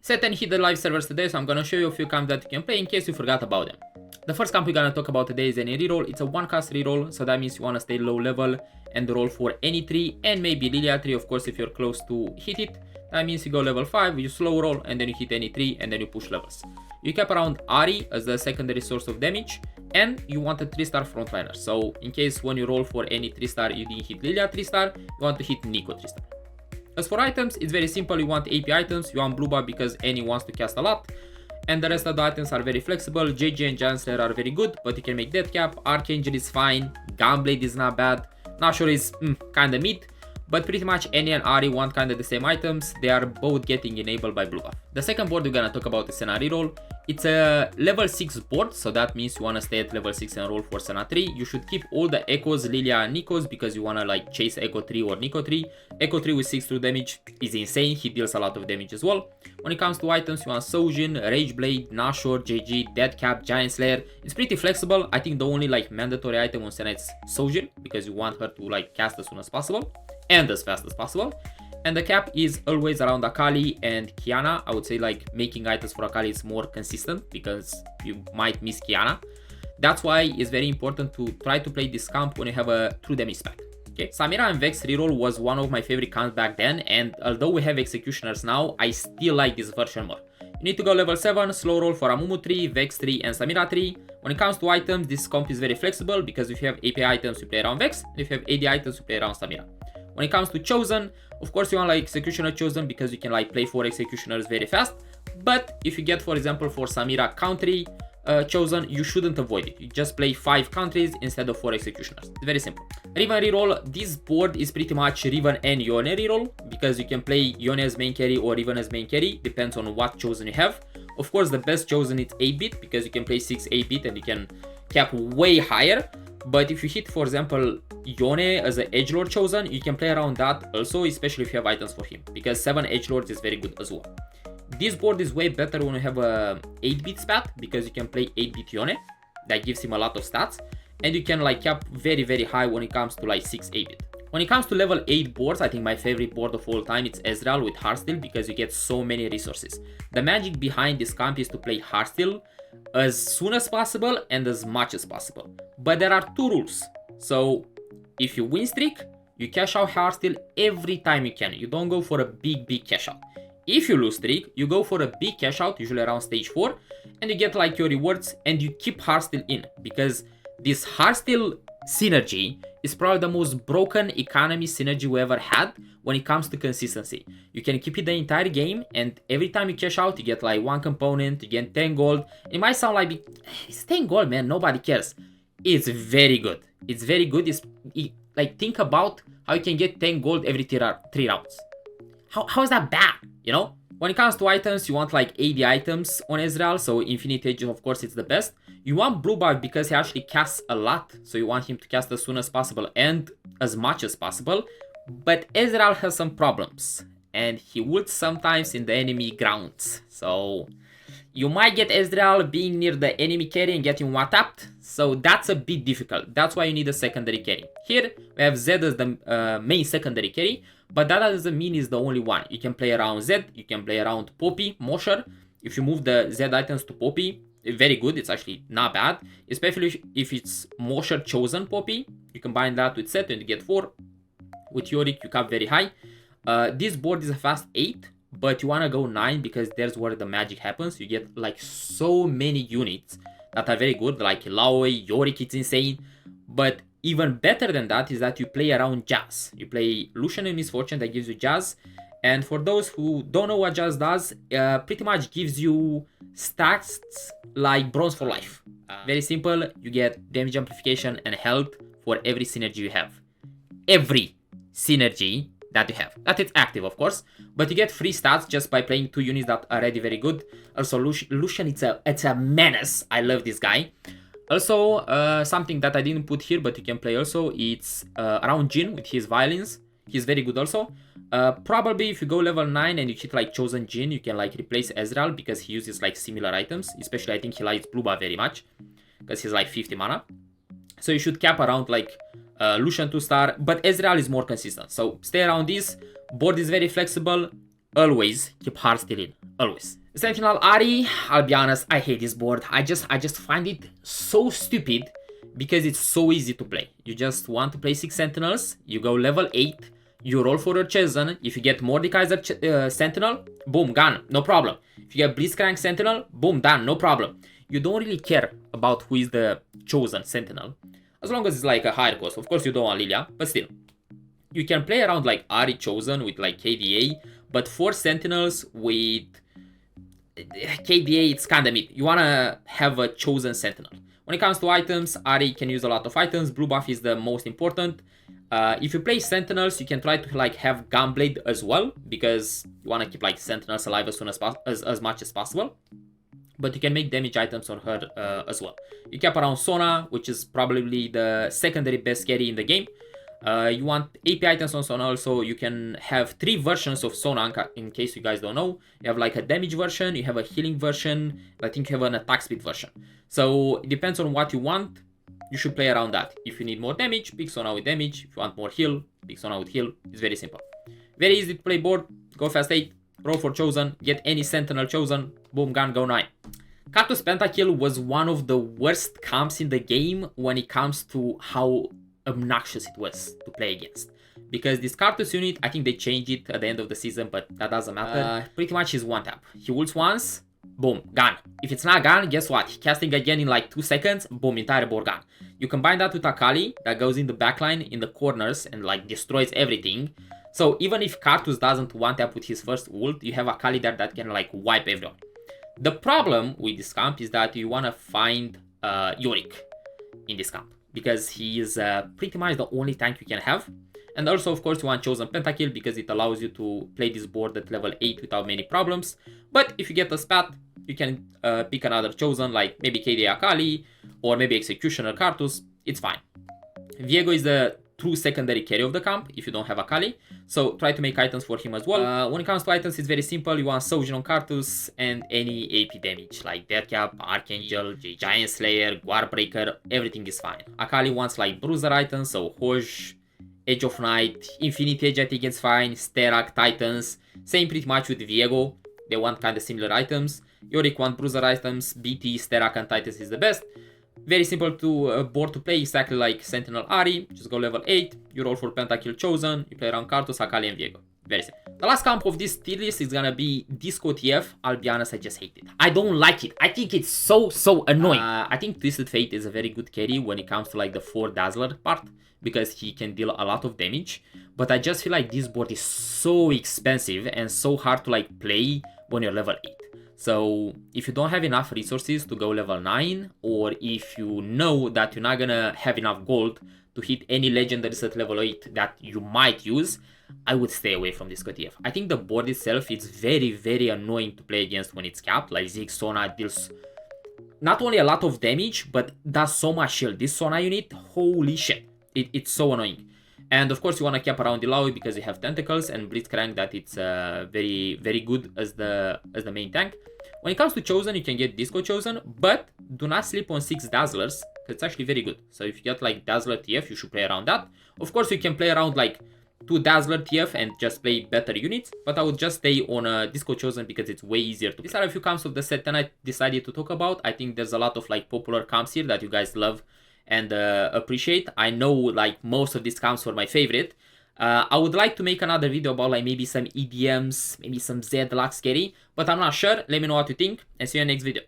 Set and hit the live servers today, so I'm gonna show you a few camps that you can play in case you forgot about them. The first camp we're gonna talk about today is any reroll. It's a one cast reroll, so that means you wanna stay low level and roll for any tree and maybe Lilia tree, of course, if you're close to hit it. That means you go level 5, you slow roll, and then you hit any tree, and then you push levels. You cap around Ahri as the secondary source of damage, and you want a 3-star frontliner. So in case when you roll for any 3-star, you didn't hit Lilia 3-star, you want to hit Neeko 3-star. As for items, it's very simple. You want AP items, you want blue buff because Annie wants to cast a lot, and the rest of the items are very flexible. JJ and Giant Slayer are very good, but you can make Death Cap. Archangel is fine, Gunblade is not bad, Nashor is kinda mid, but pretty much Annie and Ahri want kinda the same items. They are both getting enabled by blue buff. The second board we're gonna talk about is Senna reroll. It's a level 6 board, so that means you wanna stay at level 6 and roll for Senna 3. You should keep all the Echoes, Lilia and Neekos because you wanna like chase Echo 3 or Neeko 3. Echo 3 with 6 true damage is insane, he deals a lot of damage as well. When it comes to items, you want Sojin, Rageblade, Nashor, JG, Deadcap, Giant Slayer. It's pretty flexible. I think the only like mandatory item on Senna is Sojin because you want her to like cast as soon as possible and as fast as possible. And the cap is always around Akali and Kiana. I would say like making items for Akali is more consistent because you might miss Kiana. That's why it's very important to try to play this camp when you have a true damage spec. Okay, Samira and Vex reroll was one of my favorite camps back then, and although we have executioners now, I still like this version more. You need to go level 7, slow roll for Amumu 3, Vex 3 and Samira 3. When it comes to items, this comp is very flexible because if you have AP items, you play around Vex, and if you have AD items, you play around Samira. When it comes to Chosen, of course you want like Executioner Chosen because you can like play 4 Executioners very fast. But if you get, for example, for Samira country Chosen, you shouldn't avoid it. You just play 5 countries instead of 4 Executioners. It's very simple. Riven reroll, this board is pretty much Riven and Yone reroll because you can play Yone as main carry or Riven as main carry, depends on what Chosen you have. Of course, the best Chosen is 8-bit because you can play 6 8-bit and you can cap way higher. But if you hit, for example, Yone as an edgelord Chosen, you can play around that also, especially if you have items for him, because 7 edgelords is very good as well. This board is way better when you have a 8-bit spat because you can play 8-bit Yone, that gives him a lot of stats, and you can like cap very high when it comes to like 6 8-bit. When it comes to level 8 boards, I think my favorite board of all time is Ezreal with Heartsteel because you get so many resources. The magic behind this camp is to play Heartsteel as soon as possible and as much as possible. But there are 2 rules. So if you win streak, you cash out Heartsteel every time you can. You don't go for a big cash out. If you lose streak, you go for a big cash out, usually around stage 4, and you get like your rewards and you keep Heartsteel in because this Heartsteel synergy is probably the most broken economy synergy we ever had when it comes to consistency. You can keep it the entire game, and every time you cash out, you get like 1 component, you get 10 gold. It might sound like it's 10 gold, man, nobody cares. It's very good. It's very good. Like, think about how you can get 10 gold every 3 rounds. How is that bad, you know? When it comes to items, you want like AD items on Ezreal, so Infinite Edge, of course, it's the best. You want blue buff because he actually casts a lot, so you want him to cast as soon as possible and as much as possible. But Ezreal has some problems, and he ults sometimes in the enemy grounds. So you might get Ezreal being near the enemy carry and getting one-tapped, so that's a bit difficult. That's why you need a secondary carry. Here, we have Zed as the main secondary carry, but that doesn't mean it's the only one. You can play around Zed, you can play around Poppy, Mosher. If you move the Zed items to Poppy, very good, it's actually not bad. Especially if it's Mosher Chosen Poppy, you combine that with Set and you get 4. With Yorick, you cap very high. This board is a fast 8, but you want to go 9 because there's where the magic happens. You get like so many units that are very good, like Laoi, Yorick, it's insane. But even better than that is that you play around Jazz. You play Lucian and Misfortune, that gives you Jazz. And for those who don't know what Jazz does, pretty much gives you stats like Bronze for life. Very simple, you get damage amplification and health for every synergy you have. Every synergy that you have. That is active, of course, but you get free stats just by playing 2 units that are already very good. Also, Lucian, it's a menace. I love this guy. Also, something that I didn't put here, but you can play also, it's around Jhin with his violins. He's very good also. Probably if you go level 9 and you hit like Chosen Jhin, you can like replace Ezreal because he uses like similar items. Especially I think he likes blue buff very much because he's like 50 mana. So you should cap around like Lucian 2-star, but Ezreal is more consistent. So stay around this. Board is very flexible. Always keep Heartsteel in. always. Sentinel Ahri, I'll be honest, I hate this board. I just find it so stupid because it's so easy to play. You just want to play 6 Sentinels, you go level 8, you roll for your chosen. If you get Mordekaiser Sentinel, boom, gone, no problem. If you get Blitzcrank Sentinel, boom, done, no problem. You don't really care about who is the chosen Sentinel, as long as it's like a higher cost. Of course you don't want Lilia, but still. You can play around like Ahri chosen with like KDA, but 4 Sentinels with KDA, it's kinda mid. You wanna have a chosen Sentinel. When it comes to items, Ahri can use a lot of items. Blue buff is the most important. If you play Sentinels, you can try to like have Gunblade as well, because you wanna keep like Sentinels alive as soon as much as possible. But you can make damage items on her as well. You cap around Sona, which is probably the secondary best carry in the game. You want AP items on Sona also. You can have 3 versions of Sona in case you guys don't know. You have like a damage version, you have a healing version, I think you have an attack speed version. So it depends on what you want. You should play around that. If you need more damage, pick Sona with damage. If you want more heal, pick Sona with heal. It's very simple. Very easy to play board. Go fast 8, roll for chosen, get any Sentinel chosen, boom, gun, go 9. Karthus Pentakill was one of the worst comps in the game when it comes to how obnoxious it was to play against. Because this Karthus unit, I think they changed it at the end of the season, but that doesn't matter. Pretty much is one tap. He ults once, boom, gone. If it's not gone, guess what? Casting again in like 2 seconds, boom, entire board gone. You combine that with Akali that goes in the backline in the corners and like destroys everything. So even if Karthus doesn't one tap with his first ult, you have Akali there that can like wipe everyone. The problem with this camp is that you want to find Yorick in this camp, because he is pretty much the only tank you can have. And also, of course, you want chosen Pentakill because it allows you to play this board at level 8 without many problems. But if you get a spat, you can pick another chosen, like maybe KD Akali or maybe Executioner Karthus. It's fine. Viego is the true secondary carry of the camp if you don't have Akali, so try to make items for him as well. When it comes to items, it's very simple. You want Sojourn on Karthus and any AP damage like Deathcap, Archangel, Giant Slayer, Warbreaker, everything is fine. Akali wants like bruiser items, so Hoj, Edge of Night, Infinite Edge I think it's fine, Sterak, Titans, same pretty much with Viego, they want kind of similar items. Yorick want bruiser items, BT, Sterak and Titans is the best. Very simple to board to play, exactly like Sentinel Ahri. Just go level 8, you roll for Pentakill chosen, you play around Karthus, Akali and Viego. Very simple. The last camp of this tier list is gonna be Disco TF. I'll be honest, I just hate it. I don't like it. I think it's so annoying. I think Twisted Fate is a very good carry when it comes to like the 4 Dazzler part, because he can deal a lot of damage. But I just feel like this board is so expensive and so hard to like play when you're level 8. So if you don't have enough resources to go level 9, or if you know that you're not gonna have enough gold to hit any legendaries at level 8 that you might use, I would stay away from this TF. I think the board itself is very annoying to play against when it's capped. Like Ziggs Sona deals not only a lot of damage, but does so much shield. This Sona unit, holy shit, it's so annoying. And of course you want to cap around Illaoi because you have Tentacles and Blitzcrank that it's very good as the main tank. When it comes to Chosen, you can get Disco Chosen, but do not sleep on 6 Dazzlers, because it's actually very good. So if you get like Dazzler TF, you should play around that. Of course you can play around like 2 Dazzler TF and just play better units, but I would just stay on Disco Chosen because it's way easier to play. These are a few camps of the set and I decided to talk about. I think there's a lot of like popular camps here that you guys love and appreciate. I know like most of these camps were my favorite. I would like to make another video about like maybe some EDMs, maybe some Z Deluxe carry, but I'm not sure. Let me know what you think and see you in the next video.